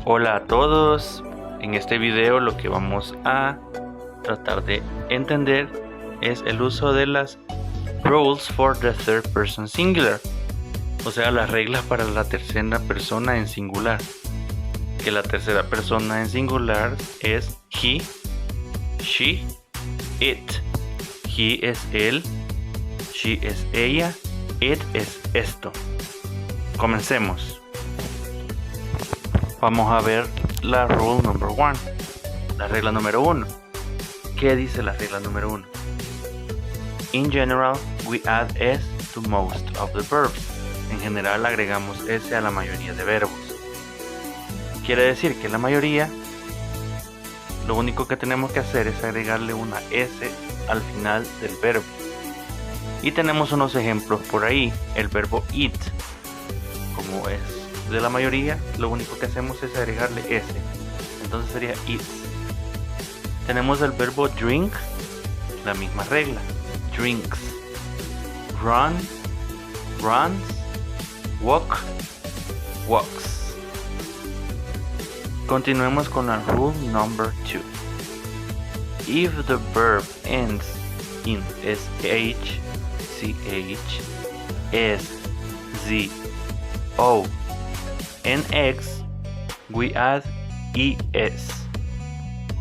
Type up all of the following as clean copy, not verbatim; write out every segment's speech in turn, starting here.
Hola a todos, en este video lo que vamos a tratar de entender es el uso de las rules for the third person singular, o sea, las reglas para la tercera persona en singular. Que la tercera persona en singular es he, she, it. He es él, she es ella, it es esto. Comencemos. Vamos a ver la rule number one, la regla número 1. ¿Qué dice la regla número 1? In general, we add s to most of the verbs. En general agregamos s a la mayoría de verbos. Quiere decir que la mayoría, lo único que tenemos que hacer es agregarle una s al final del verbo. Y tenemos unos ejemplos por ahí. El verbo eat, como es de la mayoría, lo único que hacemos es agregarle s, entonces sería eats. Tenemos el verbo drink, la misma regla, drinks. Run, runs. Walk, walks. Continuemos con la rule number 2. If the verb ends in sh, ch, s, z, o, en X, we add es.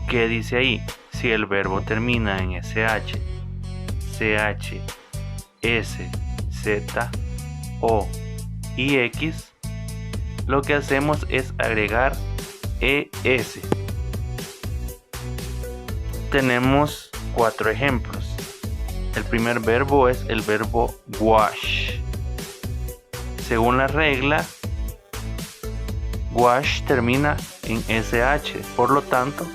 ¿Qué dice ahí? Si el verbo termina en sh, ch, s, z, o y x, lo que hacemos es agregar es. Tenemos 4 ejemplos. El primer verbo es el verbo wash. Según la regla, wash termina en sh, por lo tanto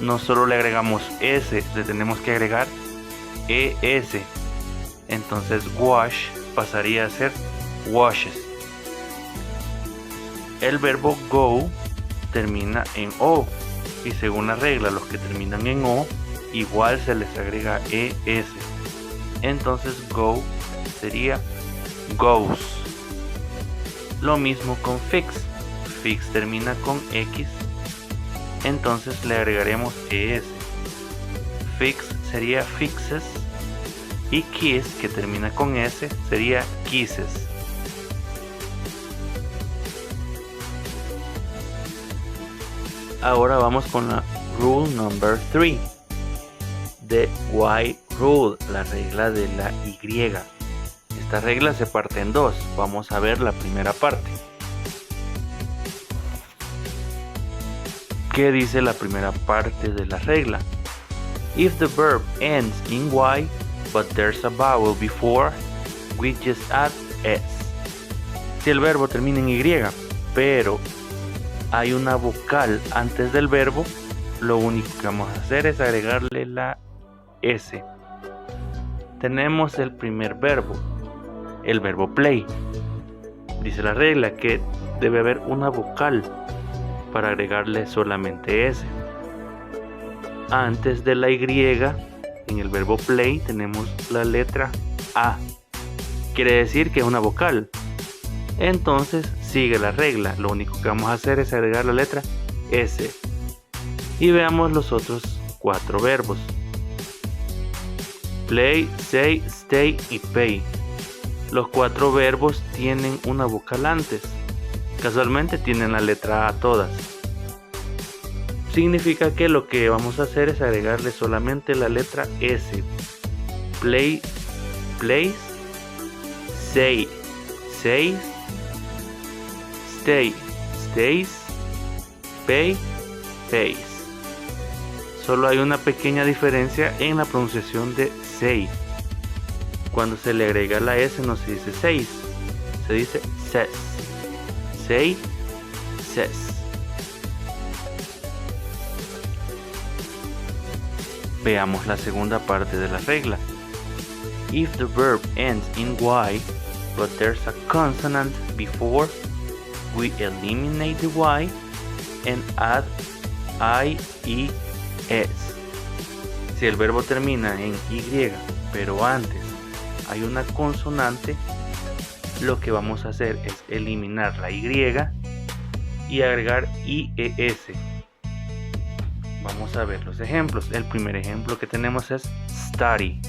no solo le agregamos s, le tenemos que agregar es. Entonces wash pasaría a ser washes. El verbo go termina en o, y según la regla los que terminan en o igual se les agrega es. Entonces go sería goes. Lo mismo con fix. Fix termina con x, entonces le agregaremos es. Fix sería fixes, y kiss, que termina con s, sería kisses. Ahora vamos con la rule number 3, the y rule, la regla de la y. Esta regla se parte en dos. Vamos a ver la primera parte. ¿Qué dice la primera parte de la regla? If the verb ends in y, but there's a vowel before, we just add s. Si el verbo termina en y, pero hay una vocal antes del verbo, lo único que vamos a hacer es agregarle la s. Tenemos el primer verbo, el verbo play. Dice la regla que debe haber una vocal para agregarle solamente s. Antes de la y, en el verbo play tenemos la letra a. Quiere decir que es una vocal. Entonces sigue la regla. Lo único que vamos a hacer es agregar la letra s. Y veamos los otros 4 verbos. Play, say, stay y pay. Los 4 verbos tienen una vocal antes. Casualmente tienen la letra a todas. Significa que lo que vamos a hacer es agregarle solamente la letra s. Play, plays. Say, says. Stay, stays. Pay, pays. Solo hay una pequeña diferencia en la pronunciación de say. Cuando se le agrega la s no se dice says, se dice says. Say, says. Veamos la segunda parte de la regla. If the verb ends in y, but there's a consonant before, we eliminate the y and add es. Si el verbo termina en y, pero antes hay una consonante, lo que vamos a hacer es eliminar la y y agregar IES. Vamos a ver los ejemplos. El primer ejemplo que tenemos es study,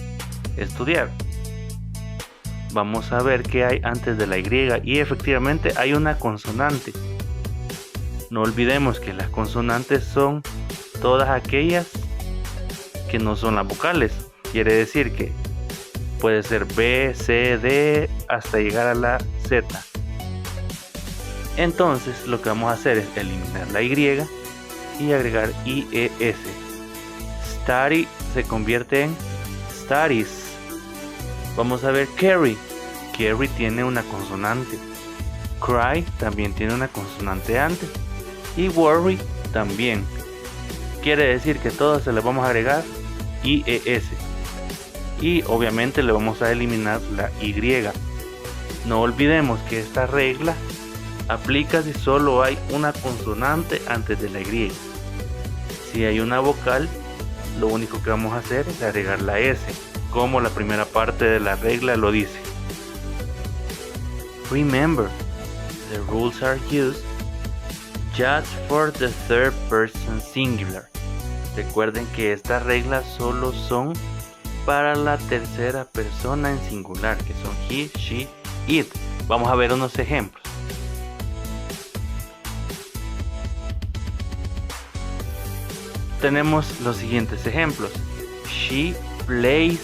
estudiar. Vamos a ver qué hay antes de la Y, y efectivamente hay una consonante. No olvidemos que las consonantes son todas aquellas que no son las vocales. Quiere decir que puede ser B, C, D hasta llegar a la Z. Entonces lo que vamos a hacer es eliminar la Y y agregar IES. Study se convierte en studies. Vamos a ver carry. Carry tiene una consonante. Cry también tiene una consonante antes. Y worry también. Quiere decir que todas se le vamos a agregar IES. Y obviamente le vamos a eliminar la Y. No olvidemos que esta regla aplica si solo hay una consonante antes de la Y. Si hay una vocal, lo único que vamos a hacer es agregar la S, como la primera parte de la regla lo dice. Remember, the rules are used just for the third person singular. Recuerden que estas reglas solo son para la tercera persona en singular, que son he, she, it. Vamos a ver unos ejemplos. Tenemos los siguientes ejemplos. She plays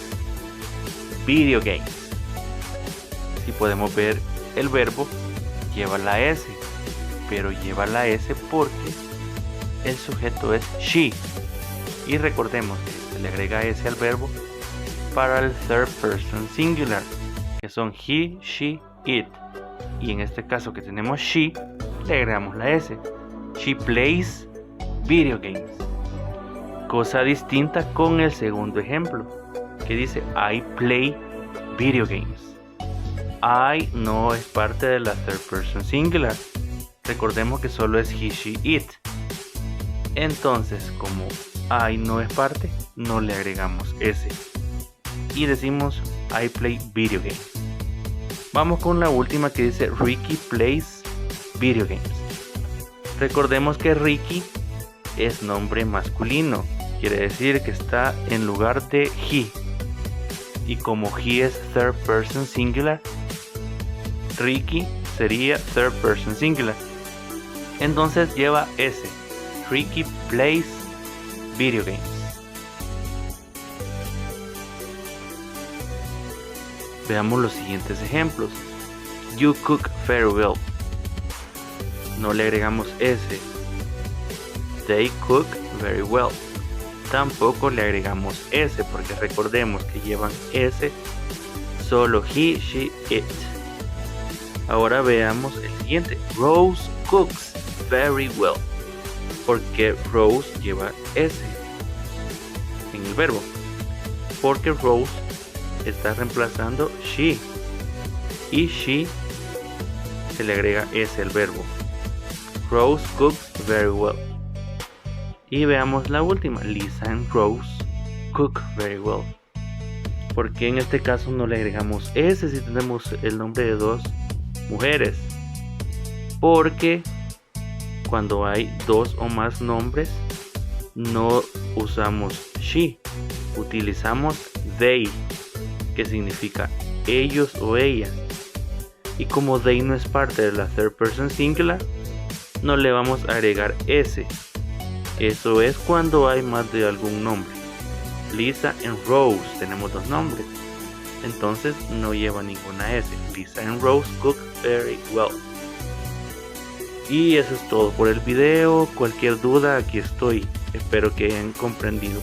video games. Si podemos ver, el verbo lleva la S, pero lleva la S porque el sujeto es she. Y recordemos que se le agrega S al verbo para el third person singular, que son he, she, it. Y en este caso que tenemos she, le agregamos la S. She plays video games. Cosa distinta con el segundo ejemplo, que dice I play video games. I no es parte de la third person singular. Recordemos que solo es he, she, it. Entonces, como I no es parte, no le agregamos S. Y decimos I play video games. Vamos con la última que dice Ricky plays video games. Recordemos que Ricky es nombre masculino. Quiere decir que está en lugar de he. Y como he es third person singular, Ricky sería third person singular. Entonces lleva S. Ricky plays video games. Veamos los siguientes ejemplos. You cook very well. No le agregamos S. They cook very well. Tampoco le agregamos S porque recordemos que llevan S solo he, she, it. Ahora veamos el siguiente. Rose cooks very well. Porque Rose lleva S en el verbo. Porque Rose está reemplazando she. Y she se le agrega S al verbo. Rose cooks very well. Y veamos la última. Lisa and Rose cook very well. Porque en este caso no le agregamos S si tenemos el nombre de dos mujeres? Porque cuando hay dos o más nombres no usamos she, utilizamos they, que significa ellos o ellas. Y como they no es parte de la third person singular, no le vamos a agregar S. Eso es cuando hay más de algún nombre. Lisa and Rose, tenemos dos nombres, entonces no lleva ninguna S. Lisa and Rose cook very well. Y eso es todo por el video. Cualquier duda, aquí estoy. Espero que hayan comprendido.